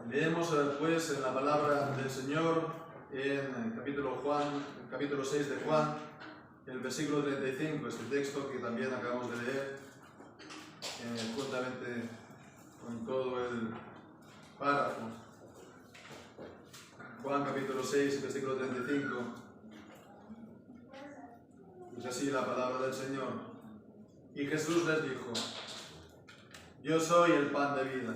Leemos pues en la palabra del Señor en el capítulo 6 de Juan, el versículo 35, este texto que también acabamos de leer, juntamente con todo el párrafo. Juan capítulo 6, versículo 35. Dice así la palabra del Señor. Y Jesús les dijo: Yo soy el pan de vida.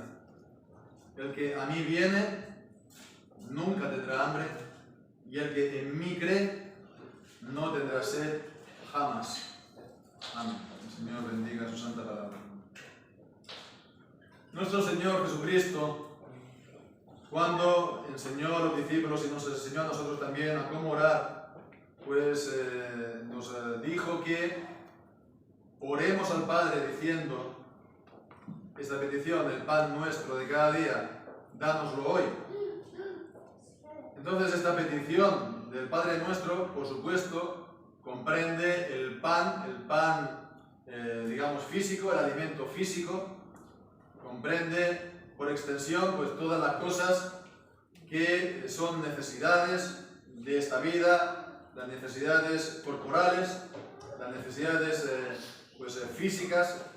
El que a mí viene nunca tendrá hambre, y el que en mí cree no tendrá sed jamás. Amén. El Señor bendiga su santa palabra. Nuestro Señor Jesucristo, cuando enseñó a los discípulos y nos enseñó a nosotros también a cómo orar, pues nos dijo que oremos al Padre diciendo esta petición: el pan nuestro de cada día, dánoslo hoy. Entonces esta petición del Padre nuestro, por supuesto, comprende el pan digamos físico, el alimento físico, comprende por extensión pues todas las cosas que son necesidades de esta vida, las necesidades corporales, las necesidades físicas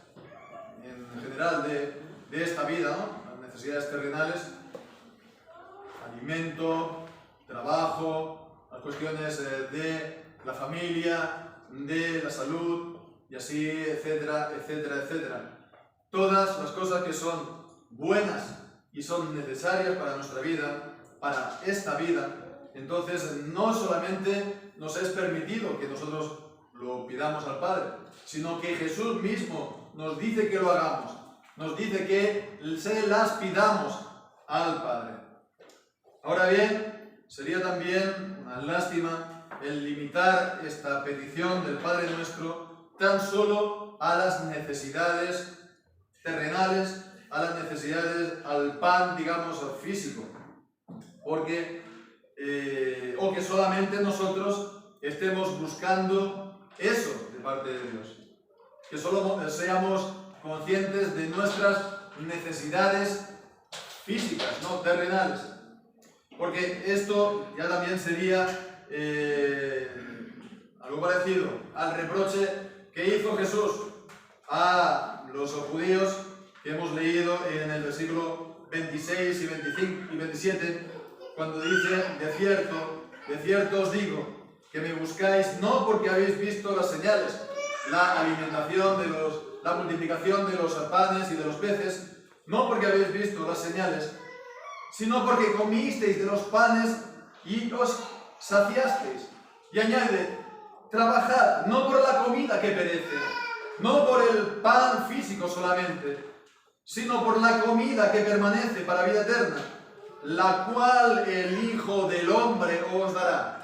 en general de esta vida, ¿no? Las necesidades terrenales, alimento, trabajo, las cuestiones de la familia, de la salud, y así, etcétera, etcétera, etcétera. Todas las cosas que son buenas y son necesarias para nuestra vida, para esta vida, entonces no solamente nos es permitido que nosotros lo pidamos al Padre, sino que Jesús mismo nos dice que lo hagamos, nos dice que se las pidamos al Padre. Ahora bien, sería también una lástima el limitar esta petición del Padre Nuestro tan solo a las necesidades terrenales, a las necesidades, al pan, digamos, físico, porque o que solamente nosotros estemos buscando eso de parte de Dios, que solo seamos conscientes de nuestras necesidades físicas, no terrenales, porque esto ya también sería algo parecido al reproche que hizo Jesús a los judíos que hemos leído en el versículo 26 y 25 y 27, cuando dice: de cierto os digo, que me buscáis no porque habéis visto las señales, la alimentación la multiplicación de los panes y de los peces, no porque habéis visto las señales, sino porque comisteis de los panes y os saciasteis. Y añade: trabajad no por la comida que perece, no por el pan físico solamente, sino por la comida que permanece para vida eterna, la cual el Hijo del Hombre os dará.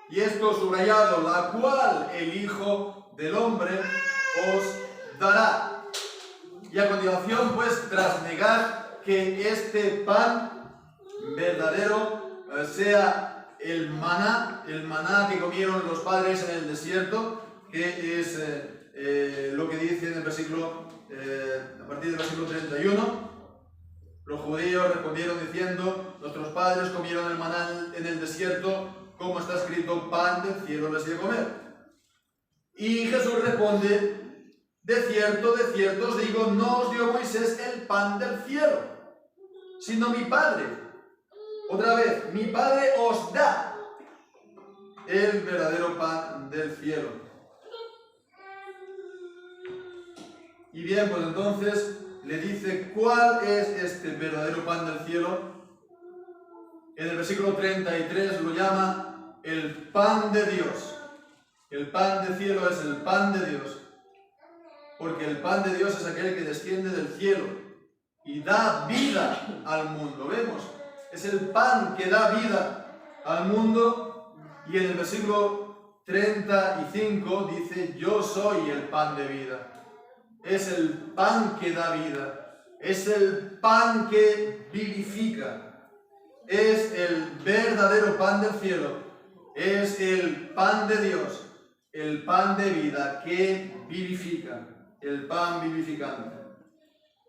Y esto subrayado: la cual el Hijo del Hombre os dará. Y a continuación, pues, tras negar que este pan verdadero sea el maná que comieron los padres en el desierto, que es lo que dice en el versículo, a partir del versículo 31, los judíos respondieron diciendo: nuestros padres comieron el maná en el desierto, como está escrito: pan del cielo les dio a comer. Y Jesús responde: de cierto os digo, no os dio Moisés el pan del cielo, sino mi Padre. Otra vez, mi Padre os da el verdadero pan del cielo. Y bien, pues entonces le dice cuál es este verdadero pan del cielo. En el versículo 33 lo llama el pan de Dios. El pan del cielo es el pan de Dios, porque el pan de Dios es aquel que desciende del cielo y da vida al mundo. ¿Vemos? Es el pan que da vida al mundo. Y en el versículo 35 dice: yo soy el pan de vida. Es el pan que da vida, es el pan que vivifica, es el verdadero pan del cielo, es el pan de Dios, el pan de vida que vivifica, el pan vivificante.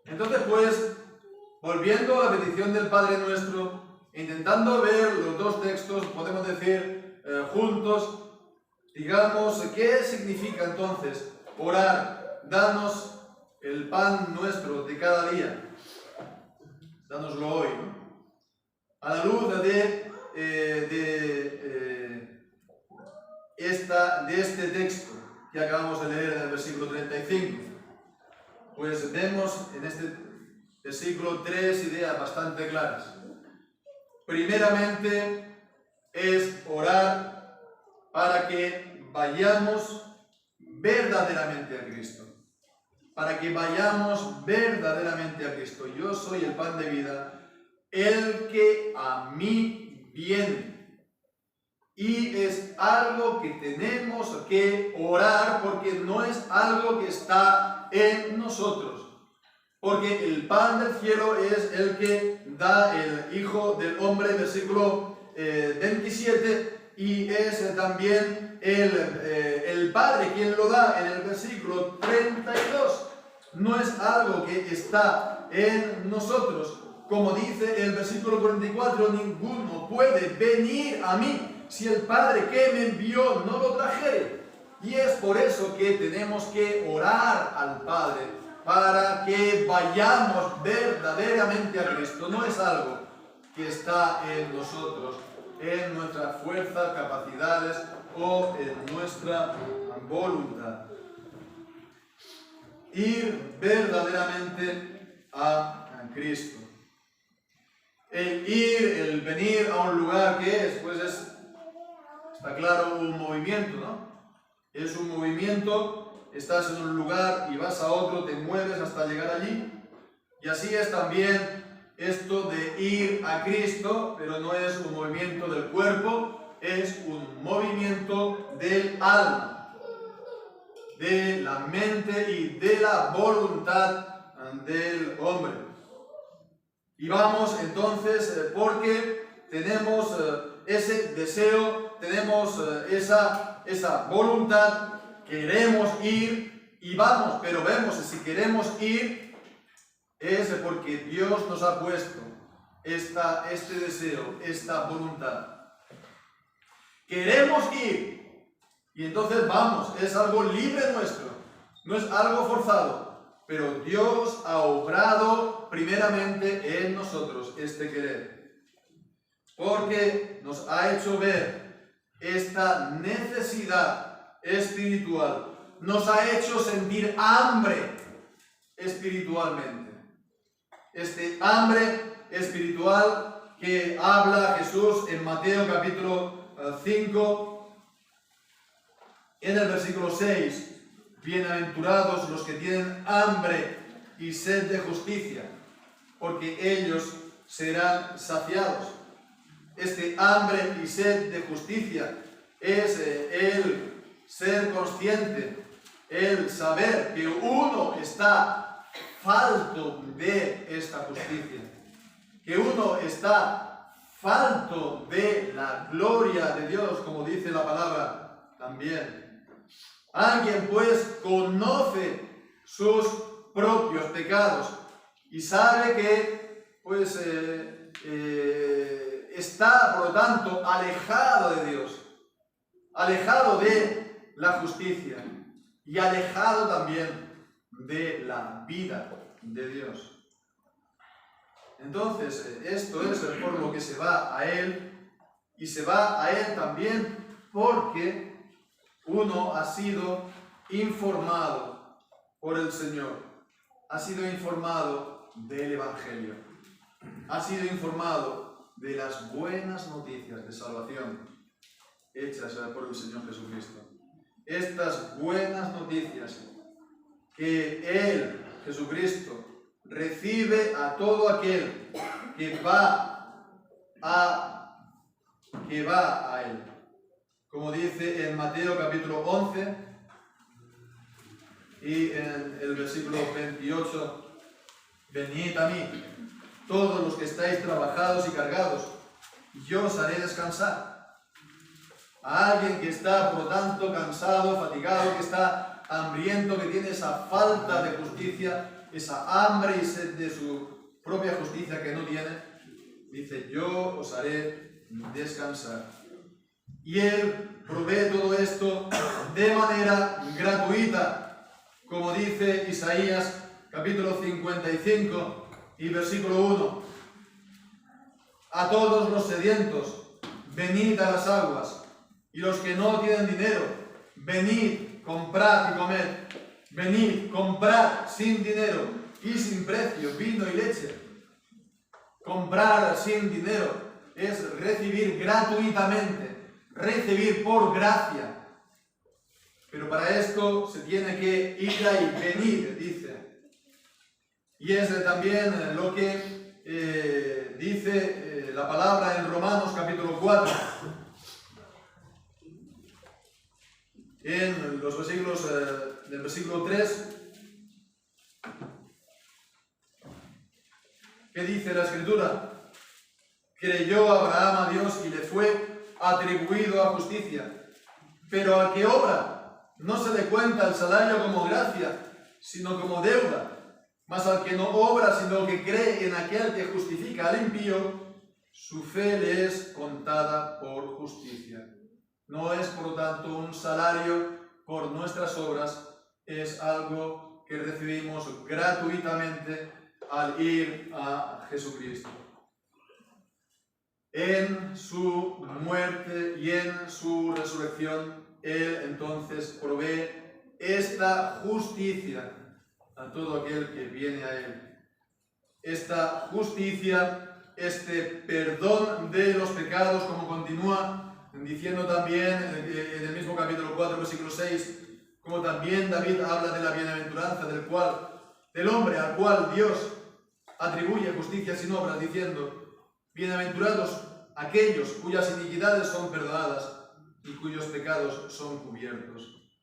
Entonces, pues, volviendo a la petición del Padre Nuestro, intentando ver los dos textos, podemos decir juntos, digamos, ¿qué significa entonces orar? Danos el pan nuestro de cada día. Dánoslo hoy, ¿no? A la luz de este texto que acabamos de leer en el versículo 35, pues vemos en este versículo tres ideas bastante claras. Primeramente es orar para que vayamos verdaderamente a Cristo. Para que vayamos verdaderamente a Cristo. Yo soy el pan de vida, el que a mí viene. Y es algo que tenemos que orar porque no es algo que está en nosotros. Porque el pan del cielo es el que da el Hijo del Hombre, versículo 27, y es también el Padre quien lo da en el versículo 32. No es algo que está en nosotros. Como dice el versículo 44, ninguno puede venir a mí si el Padre que me envió no lo trajere. Y es por eso que tenemos que orar al Padre, para que vayamos verdaderamente a Cristo. No es algo que está en nosotros, en nuestras fuerzas, capacidades o en nuestra voluntad. Ir verdaderamente a Cristo. El ir, el venir a un lugar que es, pues está claro, un movimiento, ¿no? Es un movimiento, estás en un lugar y vas a otro, te mueves hasta llegar allí. Y así es también esto de ir a Cristo, pero no es un movimiento del cuerpo, es un movimiento del alma, de la mente y de la voluntad del hombre. Y vamos entonces porque tenemos ese deseo, tenemos esa voluntad, queremos ir y vamos, pero vemos que si queremos ir es porque Dios nos ha puesto este deseo, esta voluntad. Queremos ir y entonces vamos, es algo libre nuestro, no es algo forzado. Pero Dios ha obrado primeramente en nosotros este querer. Porque nos ha hecho ver esta necesidad espiritual. Nos ha hecho sentir hambre espiritualmente. Este hambre espiritual que habla Jesús en Mateo capítulo 5, en el versículo 6. Bienaventurados los que tienen hambre y sed de justicia, porque ellos serán saciados. Este hambre y sed de justicia es el ser consciente, el saber que uno está falto de esta justicia, que uno está falto de la gloria de Dios, como dice la palabra también. Alguien pues conoce sus propios pecados y sabe que pues está por lo tanto alejado de Dios, alejado de la justicia y alejado también de la vida de Dios. Entonces esto es por lo que se va a Él, y se va a Él también porque uno ha sido informado por el Señor, ha sido informado del Evangelio, ha sido informado de las buenas noticias de salvación hechas por el Señor Jesucristo. Estas buenas noticias que Él, Jesucristo, recibe a todo aquel que va a Él. Como dice en Mateo capítulo 11 y en el versículo 28, venid a mí, todos los que estáis trabajados y cargados, y yo os haré descansar. A alguien que está, por lo tanto, cansado, fatigado, que está hambriento, que tiene esa falta de justicia, esa hambre y sed de su propia justicia que no tiene, dice, yo os haré descansar. Y Él provee todo esto de manera gratuita, como dice Isaías capítulo 55 y versículo 1. A todos los sedientos, venid a las aguas, y los que no tienen dinero, venid, comprad y comed. Venid, comprad sin dinero y sin precio vino y leche. Comprar sin dinero es recibir gratuitamente, recibir por gracia. Pero para esto se tiene que ir ahí, venir, dice. Y es también lo que dice la palabra en Romanos capítulo 4. En los versículos del versículo 3, ¿qué dice la Escritura? Creyó Abraham a Dios y le fue atribuido a justicia. Pero al que obra, no se le cuenta el salario como gracia, sino como deuda. Mas al que no obra, sino que cree en aquel que justifica al impío, su fe le es contada por justicia. No es, por lo tanto, un salario por nuestras obras, es algo que recibimos gratuitamente al ir a Jesucristo. En su muerte y en su resurrección, Él entonces provee esta justicia a todo aquel que viene a Él. Esta justicia, este perdón de los pecados, como continúa diciendo también en el mismo capítulo 4, versículo 6, como también David habla de la bienaventuranza del hombre al cual Dios atribuye justicia sin obras, diciendo, bienaventurados aquellos cuyas iniquidades son perdonadas y cuyos pecados son cubiertos.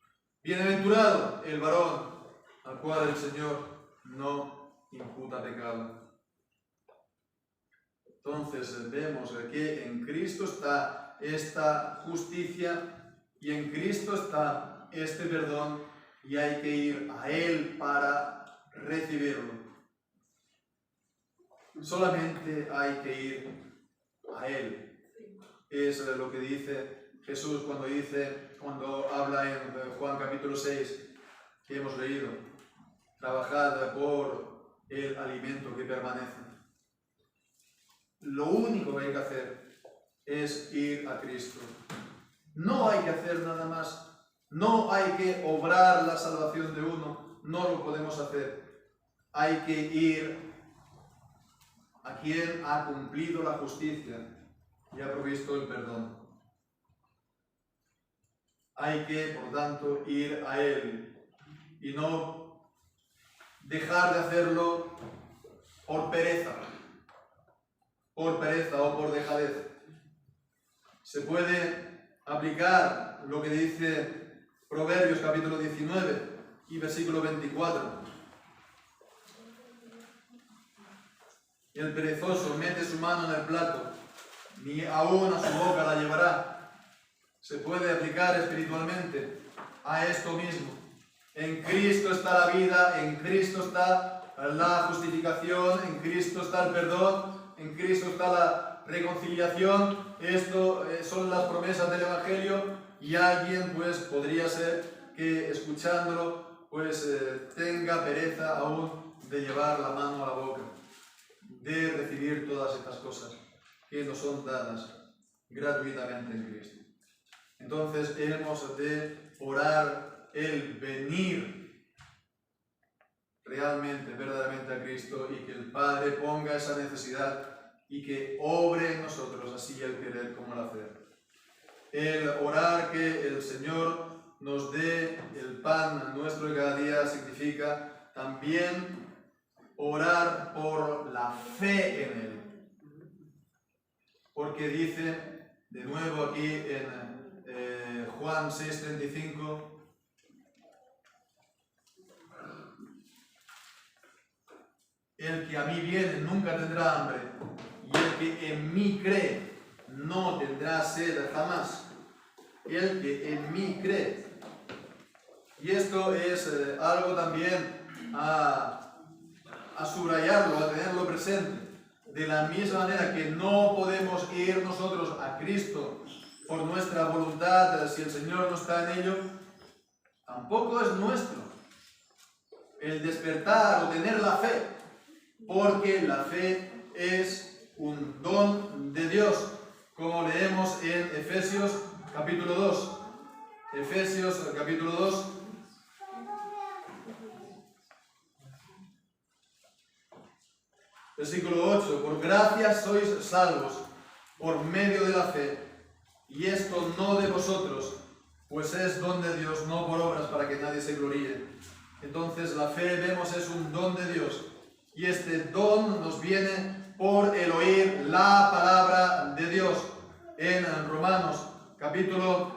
Bienaventurado el varón al cual el Señor no imputa pecado. Entonces vemos que en Cristo está esta justicia y en Cristo está este perdón y hay que ir a Él para recibirlo. Solamente hay que ir a Él. Es lo que dice Jesús cuando habla en Juan capítulo 6 que hemos leído. Trabajad por el alimento que permanece. Lo único que hay que hacer es ir a Cristo. No hay que hacer nada más. No hay que obrar la salvación de uno. No lo podemos hacer. Hay que ir a quien ha cumplido la justicia y ha provisto el perdón. Hay que, por tanto, ir a Él y no dejar de hacerlo por pereza o por dejadez. Se puede aplicar lo que dice Proverbios capítulo 19 y versículo 24. El perezoso mete su mano en el plato, ni aún a su boca la llevará. Se puede aplicar espiritualmente a esto mismo. En Cristo está la vida, en Cristo está la justificación, en Cristo está el perdón, en Cristo está la reconciliación. Esto son las promesas del Evangelio y alguien pues podría ser que escuchándolo pues tenga pereza aún de llevar la mano a la boca, de recibir todas estas cosas que nos son dadas gratuitamente en Cristo. Entonces hemos de orar el venir realmente, verdaderamente a Cristo y que el Padre ponga esa necesidad y que obre en nosotros así el querer como el hacer. El orar que el Señor nos dé el pan nuestro de cada día significa también orar por la fe en Él. Porque dice de nuevo aquí en Juan 6:35, el que a mí viene nunca tendrá hambre, y el que en mí cree no tendrá sed jamás. El que en mí cree. Y esto es algo también a a subrayarlo, a tenerlo presente. De la misma manera que no podemos ir nosotros a Cristo por nuestra voluntad, si el Señor no está en ello, tampoco es nuestro el despertar o tener la fe, porque la fe es un don de Dios, como leemos en Efesios capítulo 2. Efesios capítulo 2. Versículo 8. Por gracia sois salvos por medio de la fe, y esto no de vosotros, pues es don de Dios, no por obras, para que nadie se gloríe. Entonces la fe, vemos, es un don de Dios, y este don nos viene por el oír la palabra de Dios. En Romanos capítulo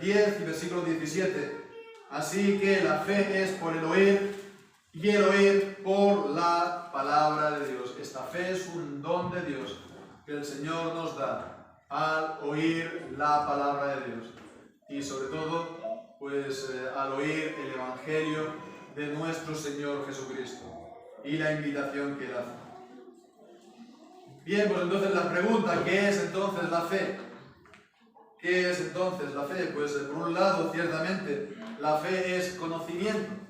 10 y versículo 17. Así que la fe es por el oír, y el oír por la palabra de Dios. Esta fe es un don de Dios que el Señor nos da al oír la palabra de Dios. Y sobre todo, pues al oír el Evangelio de nuestro Señor Jesucristo y la invitación que Él hace. Bien, pues entonces la pregunta, ¿qué es entonces la fe? ¿Qué es entonces la fe? Pues por un lado, ciertamente, la fe es conocimiento.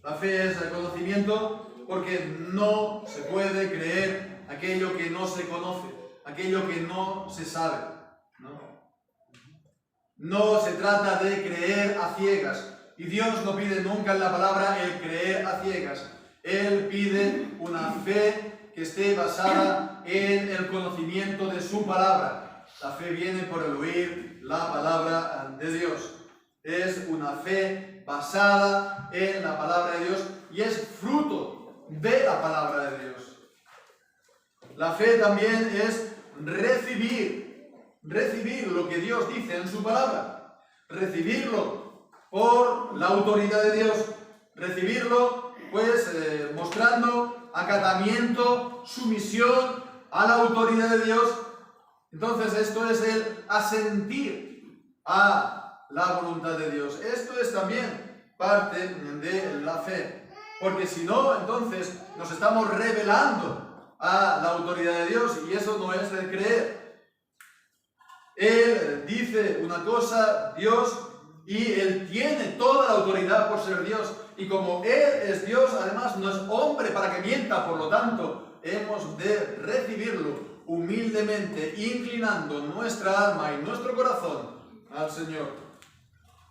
La fe es el conocimiento porque no se puede creer aquello que no se conoce, aquello que no se sabe, No se trata de creer a ciegas. Y Dios no pide nunca en la palabra el creer a ciegas. Él pide una fe que esté basada en el conocimiento de su palabra. La fe viene por el oír la palabra de Dios. Es una fe basada en la palabra de Dios y es fruto de la palabra de Dios. La fe también es recibir lo que Dios dice en su palabra, recibirlo por la autoridad de Dios, recibirlo pues mostrando acatamiento, sumisión a la autoridad de Dios. Entonces esto es el asentir a la voluntad de Dios. Esto es también parte de la fe, porque si no, entonces nos estamos rebelando a la autoridad de Dios y eso no es el creer. Él dice una cosa, Dios, y Él tiene toda la autoridad por ser Dios, y como Él es Dios, además no es hombre para que mienta, por lo tanto hemos de recibirlo humildemente, inclinando nuestra alma y nuestro corazón al Señor.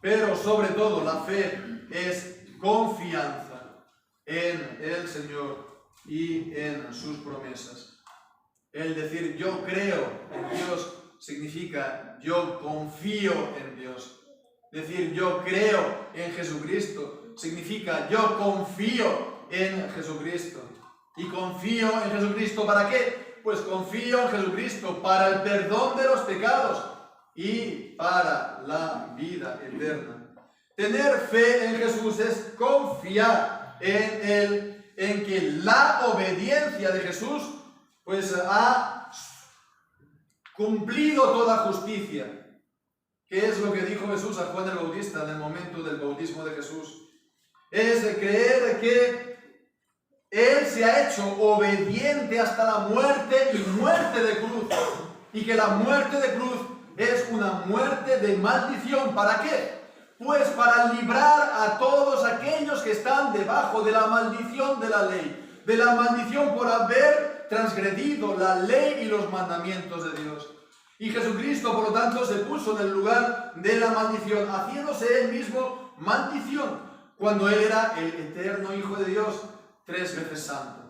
Pero sobre todo la fe es confianza en el Señor y en sus promesas. El decir yo creo en Dios significa yo confío en Dios. Decir yo creo en Jesucristo significa yo confío en Jesucristo. ¿Y confío en Jesucristo para qué? Pues confío en Jesucristo para el perdón de los pecados y para la vida eterna. Tener fe en Jesús es confiar en Él, en que la obediencia de Jesús pues ha cumplido toda justicia. ¿Qué es lo que dijo Jesús a Juan el Bautista en el momento del bautismo de Jesús? Es creer que Él se ha hecho obediente hasta la muerte y muerte de cruz. Y que la muerte de cruz es una muerte de maldición. ¿Para qué? Pues para librar a todos aquellos que están debajo de la maldición de la ley. De la maldición por haber transgredido la ley y los mandamientos de Dios. Y Jesucristo, por lo tanto, se puso en el lugar de la maldición, haciéndose Él mismo maldición, cuando Él era el eterno Hijo de Dios, 3 veces santo.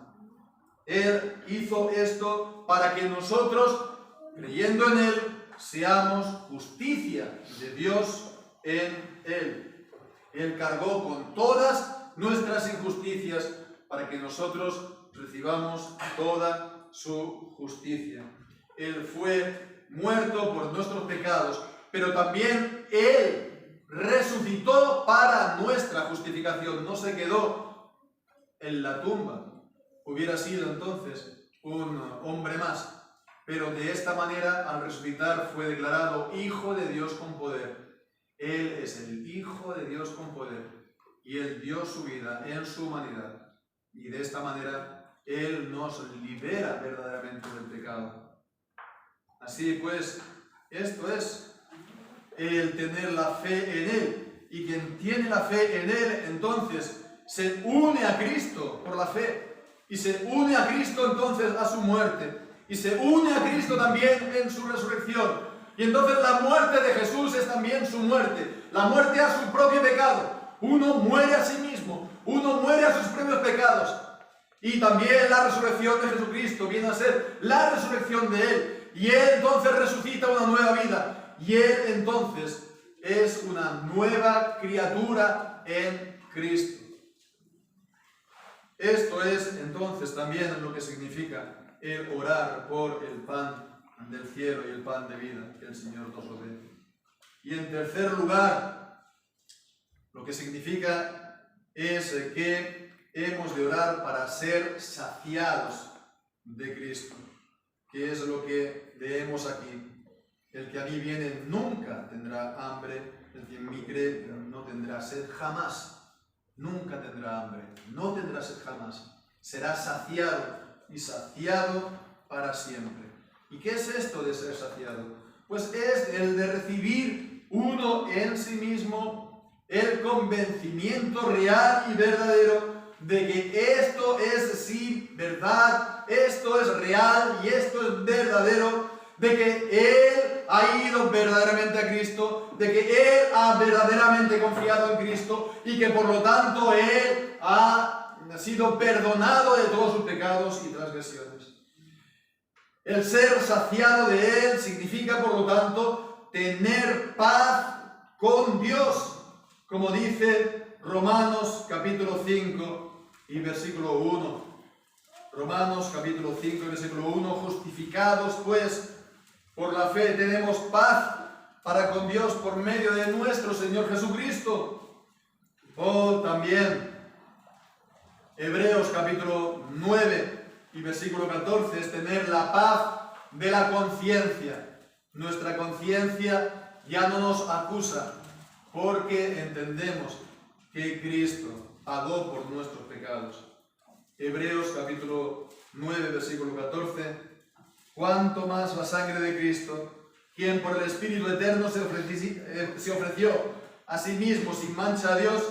Él hizo esto para que nosotros, creyendo en Él, seamos justicia de Dios en Él. Él cargó con todas nuestras injusticias para que nosotros recibamos toda su justicia. Él fue muerto por nuestros pecados, pero también Él resucitó para nuestra justificación. No se quedó en la tumba. Hubiera sido entonces un hombre más. Pero de esta manera, al resucitar, fue declarado Hijo de Dios con poder. Él es el Hijo de Dios con poder. Y Él dio su vida en su humanidad. Y de esta manera Él nos libera verdaderamente del pecado. Así pues, esto es el tener la fe en Él. Y quien tiene la fe en Él, entonces se une a Cristo por la fe. Y se une a Cristo entonces a su muerte. Y se une a Cristo también en su resurrección. Y entonces la muerte de Jesús es también su muerte. La muerte a su propio pecado. Uno muere a sí mismo. Uno muere a sus propios pecados. Y también la resurrección de Jesucristo viene a ser la resurrección de Él. Y Él entonces resucita una nueva vida. Y Él entonces es una nueva criatura en Cristo. Esto es entonces también lo que significa el orar por el pan del cielo y el pan de vida que el Señor nos dé. Y en tercer lugar, lo que significa es que hemos de orar para ser saciados de Cristo, que es lo que leemos aquí. El que a mí viene nunca tendrá hambre, el que en mí cree no tendrá sed jamás. Nunca tendrá hambre, no tendrá sed jamás. Será saciado y saciado para siempre. ¿Y qué es esto de ser saciado? Pues es el de recibir uno en sí mismo el convencimiento real y verdadero de que esto es sí verdad, esto es real y esto es verdadero, de que Él ha ido verdaderamente a Cristo, de que Él ha verdaderamente confiado en Cristo y que por lo tanto Él ha sido perdonado de todos sus pecados y transgresiones. El ser saciado de Él significa por lo tanto tener paz con Dios, como dice Romanos capítulo 5 y versículo 1. Romanos capítulo 5 y versículo 1, justificados pues por la fe tenemos paz para con Dios por medio de nuestro Señor Jesucristo. O también Hebreos capítulo 9 y versículo 14 es tener la paz de la conciencia. Nuestra conciencia ya no nos acusa porque entendemos que Cristo pagó por nuestros pecados. Hebreos capítulo 9 versículo 14. Cuanto más la sangre de Cristo, quien por el Espíritu Eterno se ofreció a sí mismo sin mancha a Dios,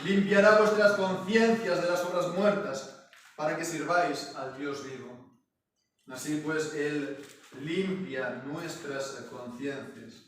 limpiará vuestras conciencias de las obras muertas, para que sirváis al Dios vivo. Así pues, Él limpia nuestras conciencias.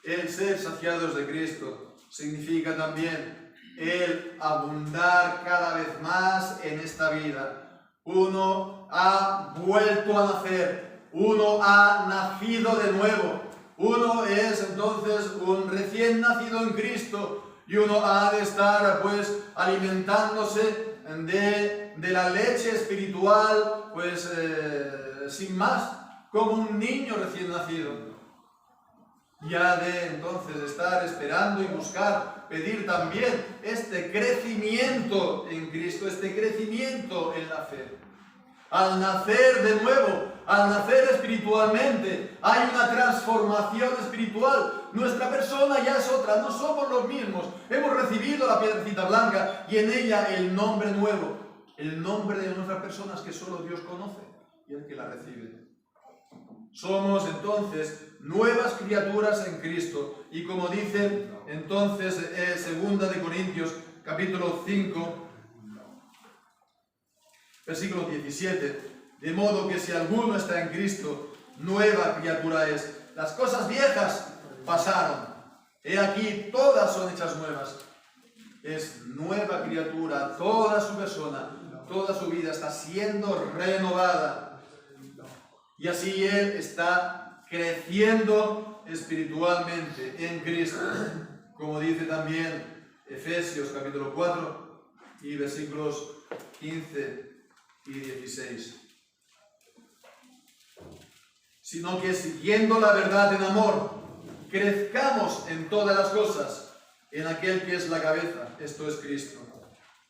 El ser saciados de Cristo significa también el abundar cada vez más en esta vida. Uno ha vuelto a nacer, uno ha nacido de nuevo, uno es entonces un recién nacido en Cristo y uno ha de estar pues alimentándose de la leche espiritual pues sin más, como un niño recién nacido. Y ha de entonces estar esperando y buscar, pedir también este crecimiento en Cristo, este crecimiento en la fe. Al nacer de nuevo, al nacer espiritualmente, hay una transformación espiritual. Nuestra persona ya es otra, no somos los mismos. Hemos recibido la piedrecita blanca y en ella el nombre nuevo, el nombre de nuestras personas que solo Dios conoce y el que la recibe. Somos entonces nuevas criaturas en Cristo y como dice entonces 2 Corintios capítulo 5 versículo 17, de modo que si alguno está en Cristo, nueva criatura es. Las cosas viejas pasaron, he aquí todas son hechas nuevas. Es nueva criatura, toda su persona, toda su vida está siendo renovada. Y así Él está creciendo espiritualmente en Cristo, como dice también Efesios capítulo 4 y versículos 15 y 16. Sino que siguiendo la verdad en amor, crezcamos en todas las cosas en aquel que es la cabeza, esto es Cristo,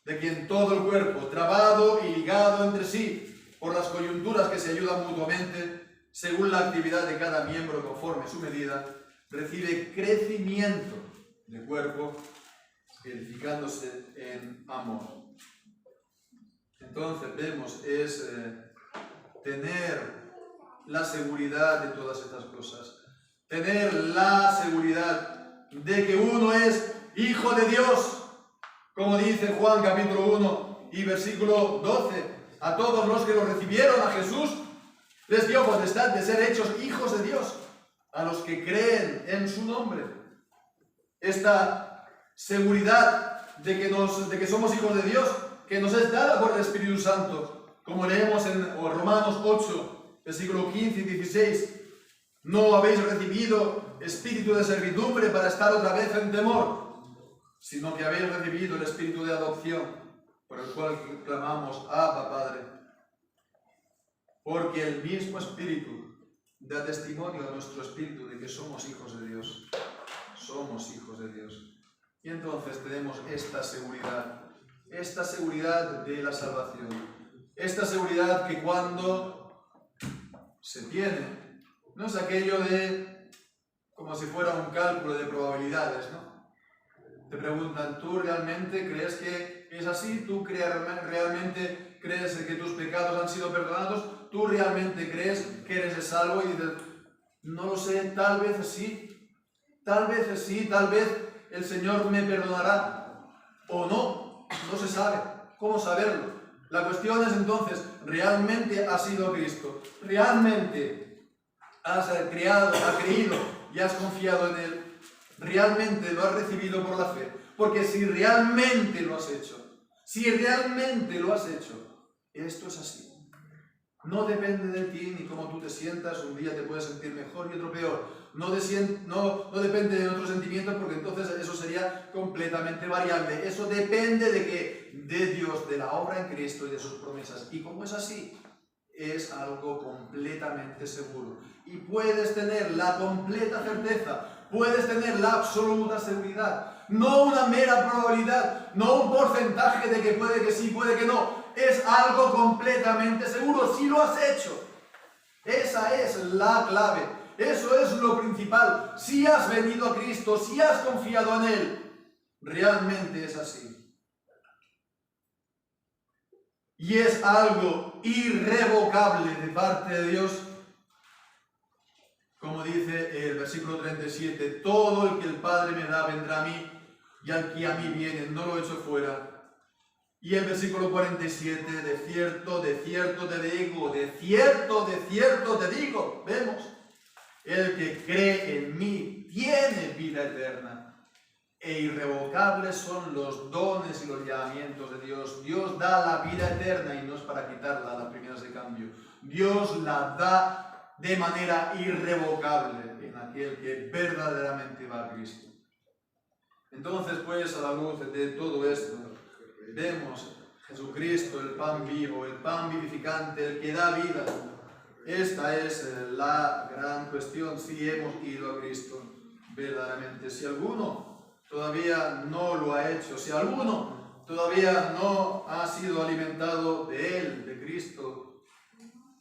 de quien todo el cuerpo, trabado y ligado entre sí, por las coyunturas que se ayudan mutuamente, según la actividad de cada miembro conforme su medida, recibe crecimiento de cuerpo, edificándose en amor. entonces vemos es tener la seguridad de todas estas cosas. Tener la seguridad de que uno es hijo de Dios, como dice Juan capítulo 1 y versículo 12. A todos los que lo recibieron a Jesús les dio potestad de ser hechos hijos de Dios, a los que creen en su nombre. Esta seguridad de que somos hijos de Dios, que nos es dada por el Espíritu Santo, como leemos en Romanos 8, versículo 15 y 16. No habéis recibido espíritu de servidumbre para estar otra vez en temor, sino que habéis recibido el espíritu de adopción, por el cual clamamos, Abba, Padre. Porque el mismo Espíritu da testimonio a nuestro espíritu de que somos hijos de Dios. Somos hijos de Dios. Y entonces tenemos esta seguridad de la salvación. Esta seguridad que cuando se tiene, no es aquello de como si fuera un cálculo de probabilidades, ¿no? Te preguntan, ¿tú realmente crees que es así? ¿Tú realmente crees que tus pecados han sido perdonados? ¿Tú realmente crees que eres salvo? Y dices, no lo sé, tal vez sí, tal vez el Señor me perdonará, o no se sabe. ¿Cómo saberlo? La cuestión es entonces, ¿realmente has sido Cristo? ¿Realmente has creído y has confiado en Él? ¿Realmente lo has recibido por la fe? Porque si realmente lo has hecho, esto es así. No depende de ti ni cómo tú te sientas. Un día te puedes sentir mejor y otro peor. No depende de otros sentimientos, porque entonces eso sería completamente variable. Eso depende de qué, de Dios, de la obra en Cristo y de sus promesas. Y como es así, es algo completamente seguro. Y puedes tener la completa certeza, puedes tener la absoluta seguridad. No una mera probabilidad, no un porcentaje de que puede que sí, puede que no. Es algo completamente seguro, si lo has hecho. Esa es la clave, eso es lo principal. Si has venido a Cristo, si has confiado en Él, realmente es así. Y es algo irrevocable de parte de Dios. Como dice el versículo 37, todo el que el Padre me da vendrá a mí, y al que a mí viene no lo echo fuera. Y el versículo 47, de cierto te digo, vemos, el que cree en mí tiene vida eterna, e irrevocables son los dones y los llamamientos de Dios. Dios da la vida eterna y no es para quitarla a las primeras de cambio. Dios la da de manera irrevocable en aquel que verdaderamente va a Cristo. Entonces, pues, a la luz de todo esto, vemos Jesucristo, el pan vivo, el pan vivificante, el que da vida. Esta es la gran cuestión, si hemos ido a Cristo verdaderamente. Si alguno todavía no lo ha hecho, si alguno todavía no ha sido alimentado de Él, de Cristo,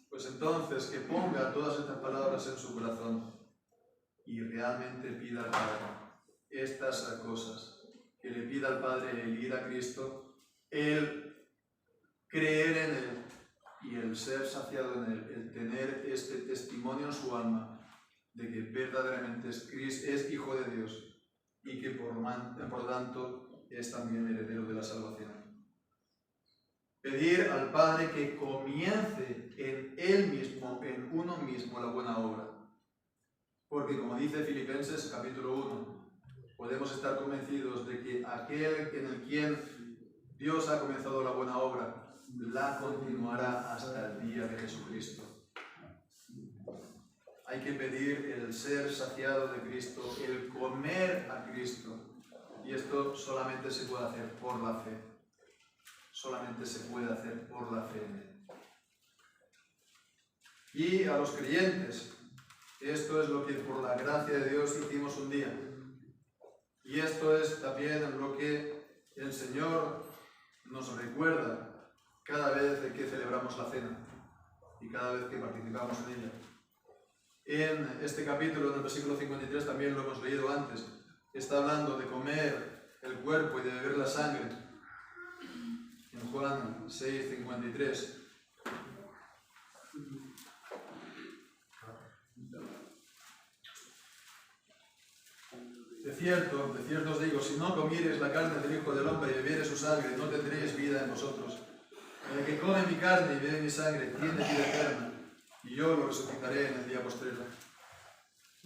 pues entonces que ponga todas estas palabras en su corazón y realmente pida al Padre estas cosas, que le pida al Padre el ir a Cristo, el creer en Él y el ser saciado en Él, el tener este testimonio en su alma de que verdaderamente es Hijo de Dios y que por lo tanto es también heredero de la salvación. Pedir al Padre que comience en Él mismo, en uno mismo, la buena obra. Porque como dice Filipenses capítulo 1, podemos estar convencidos de que aquel en el quien Dios ha comenzado la buena obra, la continuará hasta el día de Jesucristo. Hay que pedir el ser saciado de Cristo, el comer a Cristo. Y esto solamente se puede hacer por la fe. Solamente se puede hacer por la fe en Él. Y a los creyentes, esto es lo que por la gracia de Dios hicimos un día. Y esto es también lo que el Señor nos recuerda cada vez que celebramos la cena y cada vez que participamos en ella. En este capítulo, en el versículo 53, también lo hemos leído antes, está hablando de comer el cuerpo y de beber la sangre. En Juan 6:53. De cierto os digo, si no comiereis la carne del Hijo del Hombre y bebiereis su sangre, no tendréis vida en vosotros. El que come mi carne y bebe mi sangre tiene vida eterna, y yo lo resucitaré en el día postrero.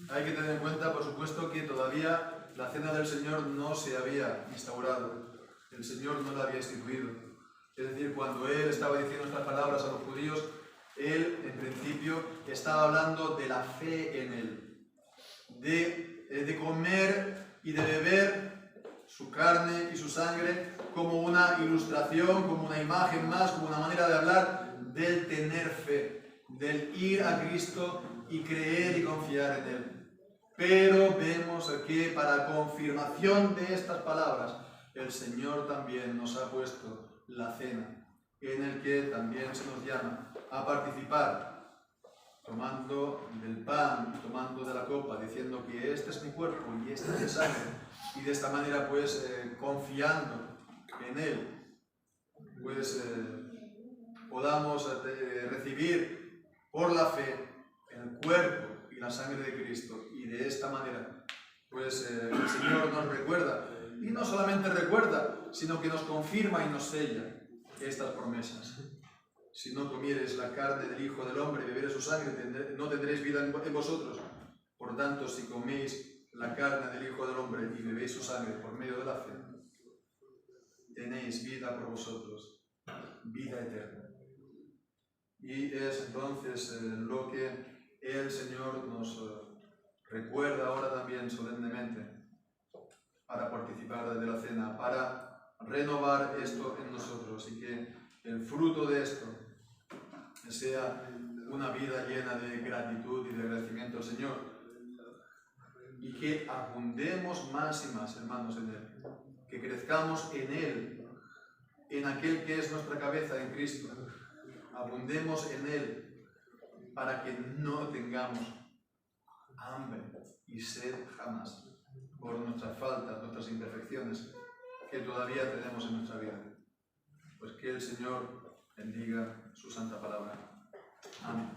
Hay que tener en cuenta, por supuesto, que todavía la cena del Señor no se había instaurado. El Señor no la había instituido. Es decir, cuando Él estaba diciendo estas palabras a los judíos, Él, en principio, estaba hablando de la fe en Él, de comer y de beber su carne y su sangre como una ilustración, como una imagen más, como una manera de hablar del tener fe, del ir a Cristo y creer y confiar en Él. Pero vemos que para confirmación de estas palabras, el Señor también nos ha puesto la cena, en el que también se nos llama a participar, tomando del pan y tomando de la copa, diciendo que este es mi cuerpo y este es mi sangre, y de esta manera pues confiando en Él, pues podamos recibir por la fe el cuerpo y la sangre de Cristo, y de esta manera pues el Señor nos recuerda, y no solamente recuerda, sino que nos confirma y nos sella estas promesas. Si no comiereis la carne del Hijo del Hombre y bebiereis su sangre, no tendréis vida en vosotros. Por tanto, si coméis la carne del Hijo del Hombre y bebéis su sangre por medio de la fe, tenéis vida por vosotros, vida eterna. Y es entonces lo que el Señor nos recuerda ahora también solemnemente para participar de la cena, para renovar esto en nosotros, y que el fruto de esto sea una vida llena de gratitud y de agradecimiento al Señor, y que abundemos más y más, hermanos, en Él, que crezcamos en Él, en aquel que es nuestra cabeza, en Cristo. Abundemos en Él para que no tengamos hambre y sed jamás por nuestras faltas, nuestras imperfecciones que todavía tenemos en nuestra vida. Pues que el Señor bendiga su santa palabra. Amén.